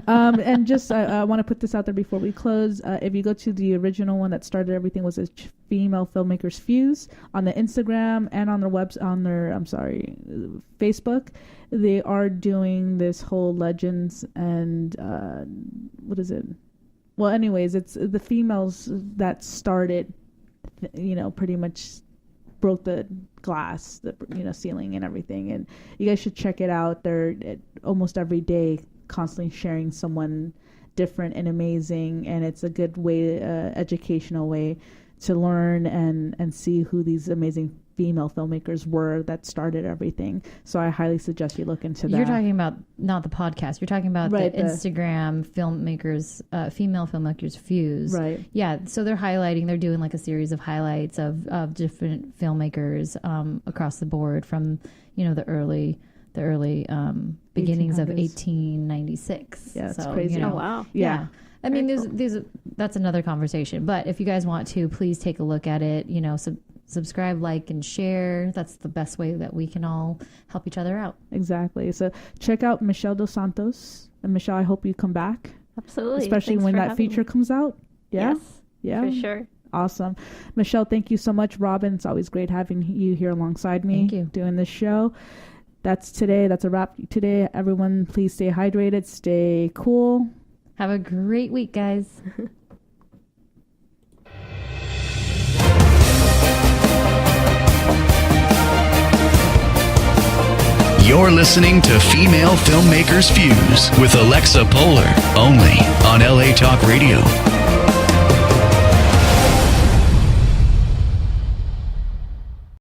Speaker 3: And just I want to put this out there before we close. If you go to the original one that started everything, was a Female Filmmakers Fuse on the Instagram and on their Facebook. They are doing this whole Legends and what is it? Well, anyways, it's the females that started, pretty much broke the glass, the ceiling and everything. And you guys should check it out. They're almost every day constantly sharing someone different and amazing, and it's a good way, educational way to learn and see who these amazing female filmmakers were that started everything. So I highly suggest you look into that.
Speaker 4: You're talking about not the podcast. You're talking about
Speaker 3: Right,
Speaker 4: the Instagram filmmakers, female filmmakers Fuse.
Speaker 3: Right.
Speaker 4: Yeah. So they're highlighting. They're doing like a series of highlights of different filmmakers across the board from the early beginnings of
Speaker 3: 1800s.
Speaker 4: 1896.
Speaker 3: Yeah, it's
Speaker 4: so,
Speaker 3: crazy.
Speaker 5: Oh, wow.
Speaker 4: Yeah. I mean,
Speaker 5: Very
Speaker 4: that's another conversation. But if you guys want to, please take a look at it. Subscribe, like, and share. That's the best way that we can all help each other out.
Speaker 3: Exactly. So check out Michelle Dos Santos. And Michelle, I hope you come back.
Speaker 5: Absolutely.
Speaker 3: Especially
Speaker 5: Thanks
Speaker 3: when
Speaker 5: for
Speaker 3: that
Speaker 5: having
Speaker 3: feature
Speaker 5: me.
Speaker 3: comes out. Yeah.
Speaker 5: Yes,
Speaker 3: Yeah.
Speaker 5: for sure.
Speaker 3: Awesome. Michelle, thank you so much. Robin, it's always great having you here alongside me.
Speaker 4: Thank you.
Speaker 3: Doing this show. That's today. That's a wrap today. Everyone, please stay hydrated, stay cool.
Speaker 4: Have a great week, guys.
Speaker 2: You're listening to Female Filmmakers Fuse with Alexa Polar, only on LA Talk Radio.